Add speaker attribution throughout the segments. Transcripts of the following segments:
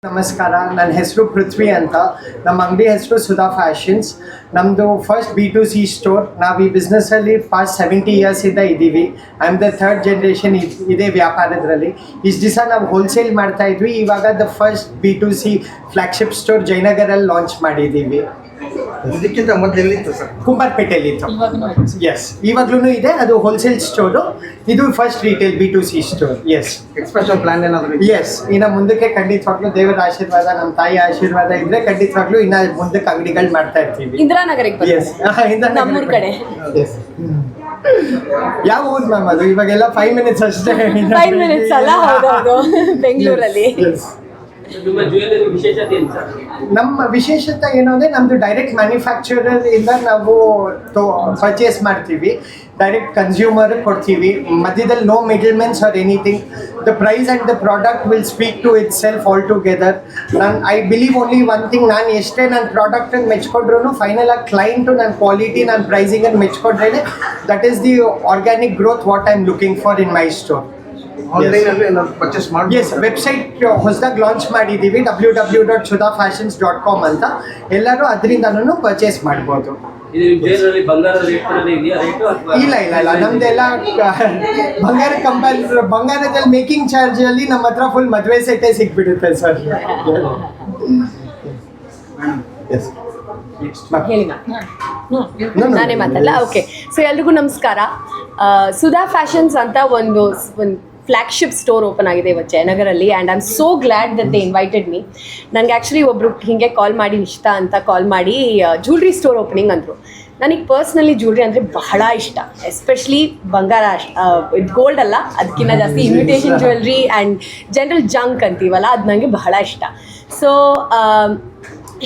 Speaker 1: ನಮಸ್ಕಾರ, ನನ್ನ ಹೆಸರು ಪೃಥ್ವಿ ಅಂತ. ನಮ್ಮ ಅಂಗಡಿ ಹೆಸರು ಸುಧಾ ಫ್ಯಾಷನ್ಸ್. ನಮ್ಮದು ಫಸ್ಟ್ B2C ಸ್ಟೋರ್. ನಾವು ಈ ಬಿಸ್ನೆಸ್ಸಲ್ಲಿ ಪಾಸ್ಟ್ 70 ಇಯರ್ಸಿಂದ ಇದ್ದೀವಿ. I am the third generation ಇದೇ ವ್ಯಾಪಾರದಲ್ಲಿ. ಇಷ್ಟು ದಿವಸ ನಾವು ಹೋಲ್ಸೇಲ್ ಮಾಡ್ತಾ ಇದ್ವಿ. ಇವಾಗ the first B2C flagship store ಜಯನಗರಲ್ಲಿ ಲಾಂಚ್ ಮಾಡಿದ್ದೀವಿ.
Speaker 2: ಇದಕ್ಕಿಂತ ಮೊದಲೆಲ್ಲಿತ್ತು ಸರ್?
Speaker 1: ಕುಂಬಾರಪೇಟೆಯಲ್ಲಿತ್ತು. ಎಸ್, ಇವಾಗ್ಲೂ ಇದೆ. ಅದು ಹೋಲ್ಸೇಲ್ ಸ್ಟೋರು. ಇದು first retail B2C store. Yes.
Speaker 2: Expansion plan ಏನಾದರೂ?
Speaker 1: ಎಸ್, ಇನ್ನು ಮುಂದಕ್ಕೆ ಖಂಡಿತವಾಗ್ಲೂ ದೇವರ ಆಶೀರ್ವಾದ, ನಮ್ಮ ತಾಯಿ ಆಶೀರ್ವಾದ ಇದ್ರೆ ಖಂಡಿತವಾಗ್ಲೂ ಇನ್ನು ಮುಂದಕ್ಕೆ ಅಂಗಡಿಗಳು ಮಾಡ್ತಾ ಇರ್ತೀವಿ.
Speaker 3: ಇಂದಿರಾನಗರಕ್ಕೆ
Speaker 1: ಎಸ್,
Speaker 3: ನಮ್ಮೂರ್ ಕಡೆ.
Speaker 1: ಯಾವ ಊರು ಮ್ಯಾಮ್ ಅದು? ಇವಾಗೆಲ್ಲ 5 minutes ಅಷ್ಟೇ.
Speaker 3: 5 minutes ಅಲ್ಲ? ಹೌದೌದು, ಬೆಂಗಳೂರಲ್ಲಿ.
Speaker 1: ನಮ್ಮ ವಿಶೇಷತೆ ಏನು ಅಂದರೆ, ನಮ್ಮದು ಡೈರೆಕ್ಟ್ ಮ್ಯಾನುಫ್ಯಾಕ್ಚರರ್ ಇಂದ ನಾವು ಪರ್ಚೇಸ್ ಮಾಡ್ತೀವಿ, ಡೈರೆಕ್ಟ್ ಕನ್ಸ್ಯೂಮರ್ ಕೊಡ್ತೀವಿ. ಮಧ್ಯದಲ್ಲಿ no middlemens or anything. The price and the product will speak to itself all together. I believe only one thing, ನಾನು ಎಷ್ಟೇ ನನ್ನ ಪ್ರಾಡಕ್ಟನ್ನು ಮೆಚ್ಕೊಂಡ್ರು ಫೈನಲ್ ಆಗಿ ಕ್ಲೈಂಟು ನನ್ನ ಕ್ವಾಲಿಟಿ, ನನ್ನ ಪ್ರೈಸಿಂಗನ್ನು ಮೆಚ್ಕೊಂಡ್ರೆ that is the organic growth what I am looking for in my store.
Speaker 2: ಆನ್ಲೈನಲ್ಲಿ ಪರ್ಚೇಸ್ ಮಾಡಿ?
Speaker 1: ಎಸ್, ವೆಬ್ಸೈಟ್ ಹೊಸದಾಗಿ ಲಾಂಚ್ ಮಾಡಿದ್ದೀವಿ, www.sudhafashions.com ಅಂತ. ಎಲ್ಲರೂ ಅದರಿಂದನೂ ಪರ್ಚೇಸ್ ಮಾಡ್ಬೋದು. ಇಲ್ಲ, ನಮ್ದೆಲ್ಲ ಬಂಗಾರದಲ್ಲಿ ಮೇಕಿಂಗ್ ಚಾರ್ಜ್ ಅಲ್ಲಿ ನಮ್ಮ ಹತ್ರ ಫುಲ್ ಮದುವೆ ಸೆಟ್ಟೇ ಸಿಕ್ಬಿಡುತ್ತೆ ಸರ್.
Speaker 3: ನಾನೇ ಮಾತಲ್ಲ. ಓಕೆ, ಸೊ ಎಲ್ರಿಗೂ ನಮಸ್ಕಾರ. ಸುಧಾ ಫ್ಯಾಷನ್ಸ್ ಅಂತ ಒಂದು ಫ್ಲ್ಯಾಗ್ಶಿಪ್ ಸ್ಟೋರ್ ಓಪನ್ ಆಗಿದೆ ಇವತ್ತು ಜಯನಗರಲ್ಲಿ. And I am so glad that they invited me. ನನಗೆ ಆ್ಯಕ್ಚುಲಿ ಒಬ್ಬರು ಹೀಗೆ ಕಾಲ್ ಮಾಡಿ, ನಿಶ್ತಾ ಅಂತ ಕಾಲ್ ಮಾಡಿ, ಜ್ಯುವೆಲ್ರಿ ಸ್ಟೋರ್ ಓಪನಿಂಗ್ ಅಂದರು. ನನಗೆ ಪರ್ಸ್ನಲಿ ಜ್ಯುವೆಲ್ರಿ ಅಂದರೆ ಬಹಳ ಇಷ್ಟ, ಎಸ್ಪೆಷಲಿ ಬಂಗಾರ. ಇದು ಗೋಲ್ಡ್ ಅಲ್ಲ, ಅದಕ್ಕಿಂತ ಜಾಸ್ತಿ imitation jewellery and general junk ಅಂತೀವಲ್ಲ, ಅದು ನನಗೆ ಬಹಳ ಇಷ್ಟ. ಸೊ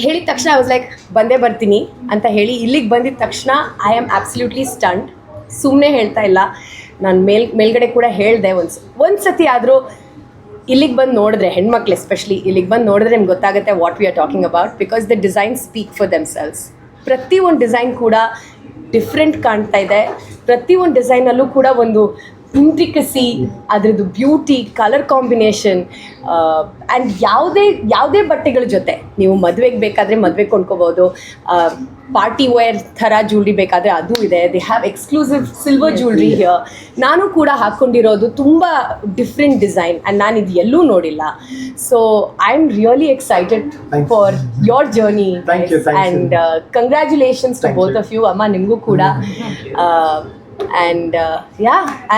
Speaker 3: ಹೇಳಿದ ತಕ್ಷಣ ಐ ವಾಸ್ ಲೈಕ್, ಬಂದೇ ಬರ್ತೀನಿ ಅಂತ ಹೇಳಿ ಇಲ್ಲಿಗೆ ಬಂದಿದ್ದ ತಕ್ಷಣ ಐ ಆಮ್ ಆಬ್ಸಲ್ಯೂಟ್ಲಿ ಸ್ಟಂಡ್. ಸುಮ್ಮನೆ ಹೇಳ್ತಾ ಇಲ್ಲ, ನಾನು ಮೇಲ್ಗಡೆ ಕೂಡ ಹೇಳಿದೆ. ಒಂದು ಸತಿ ಆದರೂ ಇಲ್ಲಿಗೆ ಬಂದು ನೋಡಿದ್ರೆ, ಹೆಣ್ಮಕ್ಳು ಎಸ್ಪೆಷಲಿ ಇಲ್ಲಿಗೆ ಬಂದು ನೋಡಿದ್ರೆ ನಿಮ್ಗೆ ಗೊತ್ತಾಗುತ್ತೆ what we are talking about, because the design speak for themselves. ಪ್ರತಿಯೊಂದು ಡಿಸೈನ್ ಕೂಡ ಡಿಫ್ರೆಂಟ್ ಕಾಣ್ತಾ ಇದೆ. ಪ್ರತಿಯೊಂದು ಡಿಸೈನಲ್ಲೂ ಕೂಡ ಒಂದು ಇಂಟ್ರಿಕಸಿ, ಅದರದ್ದು ಬ್ಯೂಟಿ, ಕಲರ್ ಕಾಂಬಿನೇಷನ್, ಆ್ಯಂಡ್ ಯಾವುದೇ ಬಟ್ಟೆಗಳ ಜೊತೆ ನೀವು ಮದುವೆಗೆ ಬೇಕಾದರೆ ಮದುವೆ ಕೊಂಡ್ಕೋಬೋದು. ಪಾರ್ಟಿ ವೇರ್ ಥರ ಜ್ಯುವೆಲ್ರಿ ಬೇಕಾದರೆ ಅದು ಇದೆ. They have exclusive silver jewellery here. ನಾನು ಕೂಡ ಹಾಕ್ಕೊಂಡಿರೋದು ತುಂಬ ಡಿಫ್ರೆಂಟ್ ಡಿಸೈನ್, ಆ್ಯಂಡ್ ನಾನು ಇದು ಎಲ್ಲೂ ನೋಡಿಲ್ಲ. So I am really excited for your journey, and congratulations to both of you. ಅಮ್ಮ, ನಿಮಗೂ ಕೂಡ. And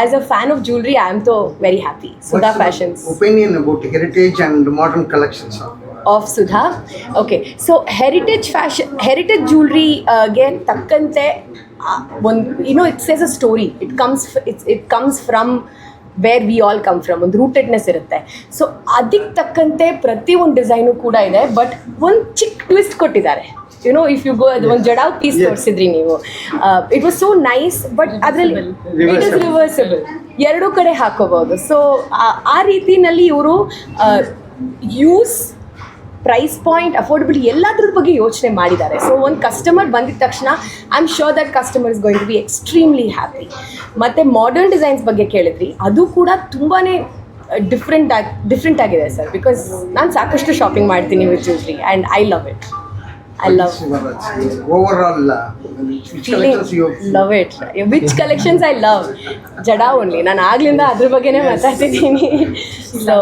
Speaker 3: as a fan of jewelry, I am so very happy. Sudha Fashions.
Speaker 2: Opinion about heritage and modern collections
Speaker 3: of Sudha. Okay, so heritage jewelry again takkante it says a story. It comes from where we all come from. ಒಂದು ರೂಟೆಡ್ನೆಸ್ ಇರುತ್ತೆ. So ಅದಕ್ಕೆ ತಕ್ಕಂತೆ ಪ್ರತಿಯೊಂದು design ಕೂಡ ಇದೆ, but ಒಂದು ಚಿಕ್ಕ twist ಕೊಟ್ಟಿದ್ದಾರೆ. ಇಫ್ ಯು ಗೋ, ಅದು ಒಂದು ಜಡಾವ್ ಪೀಸ್ ತೋರಿಸಿದ್ರಿ ನೀವು, it was so nice. But ಅದರಲ್ಲಿ ಇಟ್ ಇಸ್ ರಿವರ್ಸಿಬಲ್, ಎರಡೂ ಕಡೆ ಹಾಕೋಬಹುದು. ಸೊ ಆ ರೀತಿಯಲ್ಲಿ ಇವರು ಯೂಸ್, ಪ್ರೈಸ್ ಪಾಯಿಂಟ್, ಅಫೋರ್ಡಬಿಲಿಟಿ ಎಲ್ಲದ್ರ ಬಗ್ಗೆ ಯೋಚನೆ ಮಾಡಿದ್ದಾರೆ. ಸೊ ಒಂದು ಕಸ್ಟಮರ್ ಬಂದಿದ ತಕ್ಷಣ I am sure that customer is going to be extremely happy. ಮತ್ತು ಮಾಡರ್ನ್ ಡಿಸೈನ್ಸ್ ಬಗ್ಗೆ ಕೇಳಿದ್ರಿ, ಅದು ಕೂಡ ತುಂಬಾ ಡಿಫ್ರೆಂಟ್ ಆಗಿದೆ ಸರ್. ಬಿಕಾಸ್ ನಾನು ಸಾಕಷ್ಟು ಶಾಪಿಂಗ್ ಮಾಡ್ತೀನಿ with jewellery, and I love it.
Speaker 2: overall which collections you
Speaker 3: love it? Which collections I love? Jada only. ನಾನು ಆಗ್ಲಿಂದ ಅದ್ರ ಬಗ್ಗೆನೇ ಮಾತಾಡ್ತಿದ್ದೀನಿ. So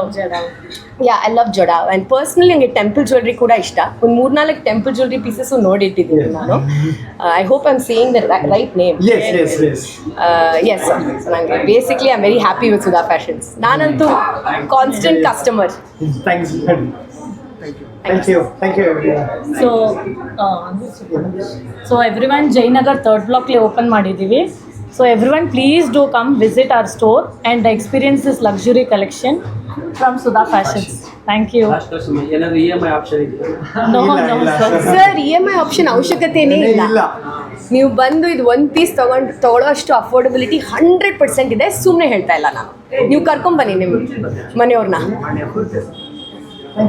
Speaker 3: yeah, I love Jada. And personally ನನಗೆ ಟೆಂಪಲ್ ಜ್ಯುವೆಲ್ರಿ ಕೂಡ ಇಷ್ಟ. ಒಂದು 3-4 ಟೆಂಪಲ್ ಜ್ಯುವೆಲ್ರಿ ಪೀಸಸ್ ನೋಡಿಟ್ಟಿದ್ದೀನಿ ನಾನು. I hope I'm saying the right name.
Speaker 1: Yes.
Speaker 3: Yes, so ನನಗೆ basically I am very happy with Sudha fashions. ನಾನಂತೂ constant customer.
Speaker 1: Thanks. Thank you everyone.
Speaker 4: So everyone, Jayanagar 3rd block le open ಮಾಡಿದ್ದೀವಿ. So everyone, please do come visit our store and experience this luxury collection from Sudha Fashions. Thank you.
Speaker 5: ಏನಾದರೂ EMI option ಇದೆಯಾ?
Speaker 4: No
Speaker 3: sir, EMI option ಅವಶ್ಯಕತೆನೇ ಇಲ್ಲ. ನೀವು ಬಂದು ಇದು ಒಂದು piece ತೊಗೊಳ್ಳೋ ಅಷ್ಟು ಅಫೋರ್ಡಬಿಲಿಟಿ 100% ಇದೆ. ಸುಮ್ಮನೆ ಹೇಳ್ತಾ ಇಲ್ಲ ನಾನು. ನೀವು ಕರ್ಕೊಂಬನ್ನಿ ನಿಮ್ಮ ಮನೆಯವ್ರನ್ನ.